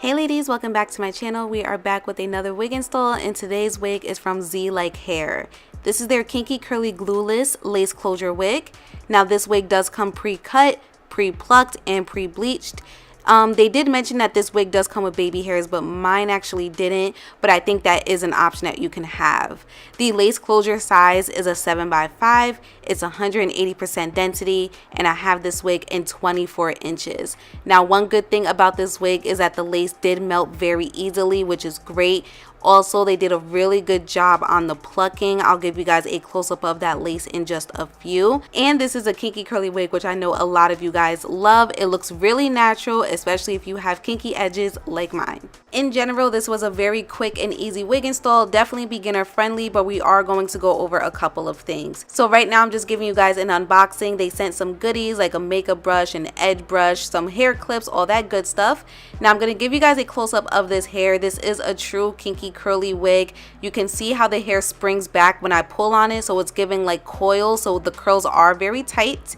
Hey ladies, welcome back to my channel. We are back with another wig install, and today's wig is from Zlike Hair. This is their Kinky Curly Glueless Lace Closure wig. Now this wig does come pre-cut, pre-plucked, and pre-bleached. They did mention that this wig does come with baby hairs, but mine actually didn't, but I think that is an option that you can have. The lace closure size is a 7x5, it's 180% density, and I have this wig in 24 inches. Now one good thing about this wig is that the lace did melt very easily, which is great. Also, they did a really good job on the plucking. I'll give you guys a close-up of that lace in just a few. And this is a kinky curly wig, which I know a lot of you guys love. It looks really natural, especially if you have kinky edges like mine. In general, this was a very quick and easy wig install, definitely beginner friendly, but we are going to go over a couple of things. So right now I'm just giving you guys an unboxing. They sent some goodies like a makeup brush, an edge brush, some hair clips, all that good stuff. Now I'm going to give you guys a close-up of this hair. This is a true kinky curly wig. You can see how the hair springs back when I pull on it, so it's giving like coils, so the curls are very tight.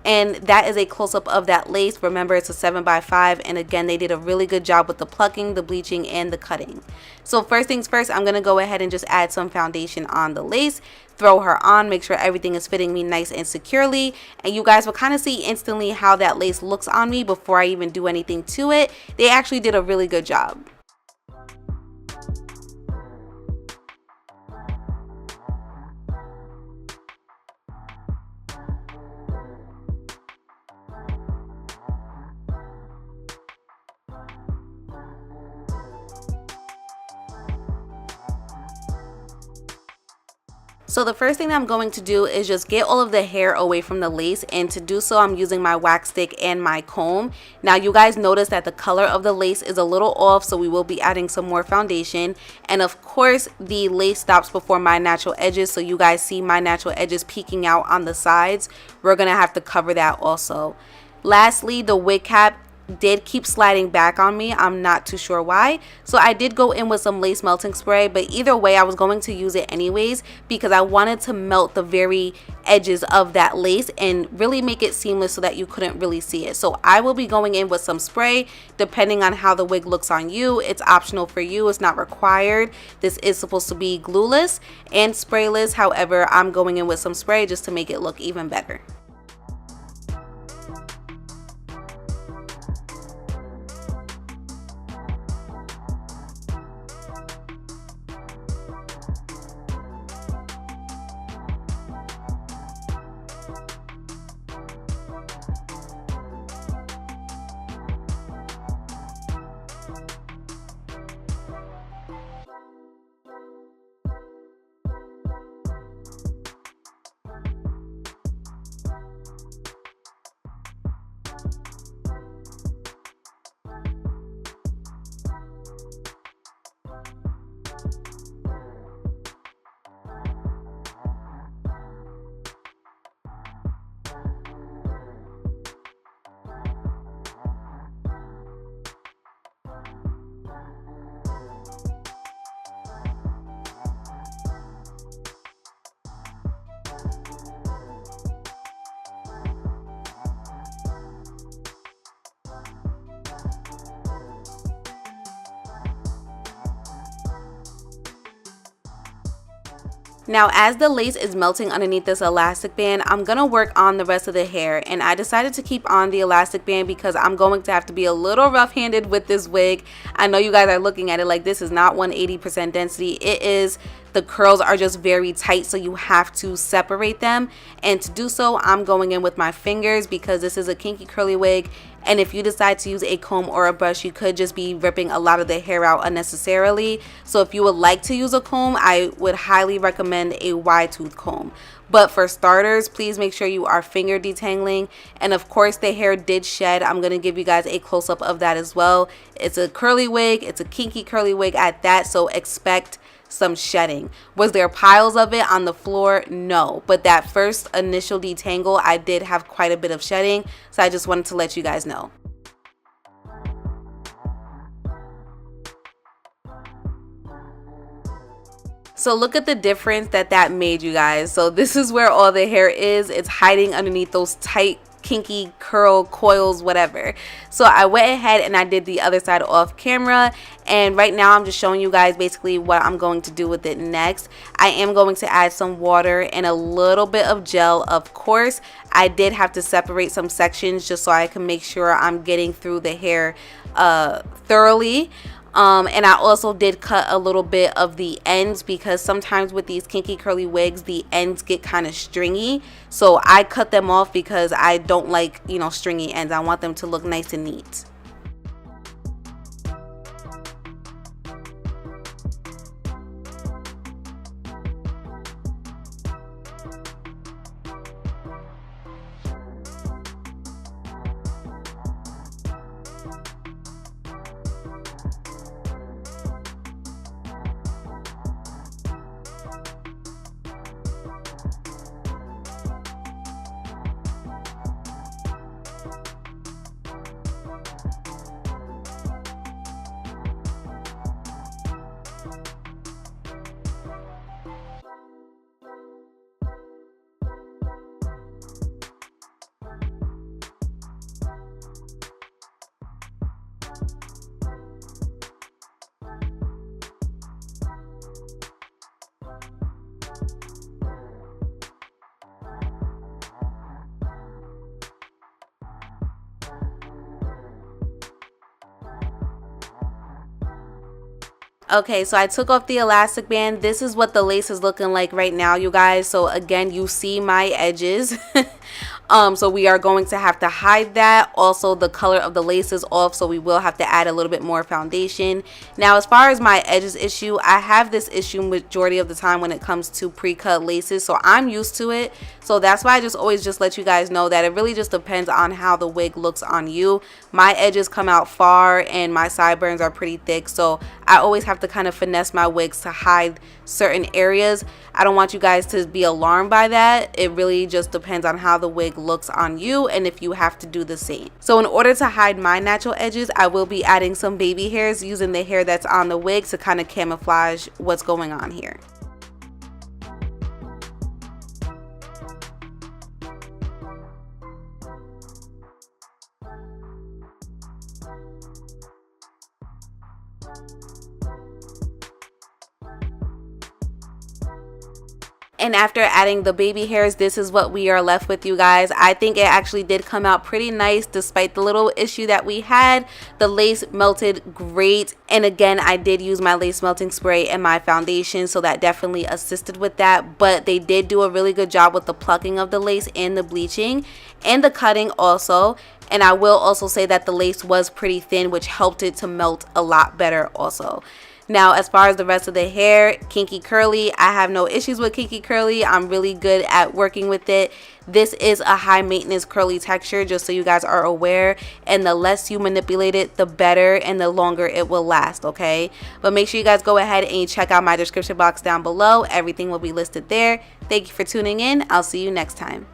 And that is a close-up of that lace. Remember, it's a 7x5, and again, they did a really good job with the plucking, the bleaching, and the cutting. So first things first, I'm going to go ahead and just add some foundation on the lace, throw her on, make sure everything is fitting me nice and securely, and you guys will kind of see instantly how that lace looks on me before I even do anything to it. They actually did a really good job. So the first thing that I'm going to do is just get all of the hair away from the lace, and to do so I'm using my wax stick and my comb. Now you guys notice that the color of the lace is a little off, so we will be adding some more foundation, and of course the lace stops before my natural edges, so you guys see my natural edges peeking out on the sides. We're gonna have to cover that also. Lastly, the wig cap did keep sliding back on me. I'm not too sure why, so I did go in with some lace melting spray, but either way I was going to use it anyways because I wanted to melt the very edges of that lace and really make it seamless so that you couldn't really see it. So I will be going in with some spray depending on how the wig looks on you. It's optional for you, it's not required. This is supposed to be glueless and sprayless, however I'm going in with some spray just to make it look even better. Now as the lace is melting underneath this elastic band, I'm going to work on the rest of the hair, and I decided to keep on the elastic band because I'm going to have to be a little rough-handed with this wig. I know you guys are looking at it like this is not 180% density. It is. The curls are just very tight, so you have to separate them, and to do so I'm going in with my fingers because this is a kinky curly wig, and if you decide to use a comb or a brush you could just be ripping a lot of the hair out unnecessarily. So if you would like to use a comb, I would highly recommend a wide tooth comb. But for starters, please make sure you are finger detangling. And of course the hair did shed. I'm going to give you guys a close-up of that as well. It's a curly wig, it's a kinky curly wig at that, so expect some shedding. Was there piles of it on the floor? No, but that first initial detangle I did have quite a bit of shedding, so I just wanted to let you guys know. So look at the difference that made, you guys. So this is where all the hair is. It's hiding underneath those tight kinky curl coils, whatever. So I went ahead and I did the other side off camera, and right now I'm just showing you guys basically what I'm going to do with it next. I am going to add some water and a little bit of gel. Of course, I did have to separate some sections just so I can make sure I'm getting through the hair thoroughly. And I also did cut a little bit of the ends, because sometimes with these kinky curly wigs, the ends get kind of stringy. So I cut them off because I don't like, you know, stringy ends. I want them to look nice and neat. Okay, so I took off the elastic band. This is what the lace is looking like right now, you guys. So again, you see my edges. So we are going to have to hide that. Also, the color of the lace is off, so we will have to add a little bit more foundation. Now, as far as my edges issue, I have this issue majority of the time when it comes to pre-cut laces, so I'm used to it. So that's why I just always just let you guys know that it really just depends on how the wig looks on you. My edges come out far and my sideburns are pretty thick, so I always have to kind of finesse my wigs to hide certain areas. I don't want you guys to be alarmed by that. It really just depends on how the wig looks on you and if you have to do the same. So in order to hide my natural edges, I will be adding some baby hairs using the hair that's on the wig to kind of camouflage what's going on here. And after adding the baby hairs, this is what we are left with, you guys. I think it actually did come out pretty nice despite the little issue that we had. The lace melted great, and again, I did use my lace melting spray and my foundation, so that definitely assisted with that. But they did do a really good job with the plucking of the lace and the bleaching and the cutting also. And I will also say that the lace was pretty thin, which helped it to melt a lot better also. Now, as far as the rest of the hair, kinky curly, I have no issues with kinky curly. I'm really good at working with it. This is a high maintenance curly texture, just so you guys are aware, and the less you manipulate it, the better and the longer it will last, okay? But make sure you guys go ahead and you check out my description box down below. Everything will be listed there. Thank you for tuning in. I'll see you next time.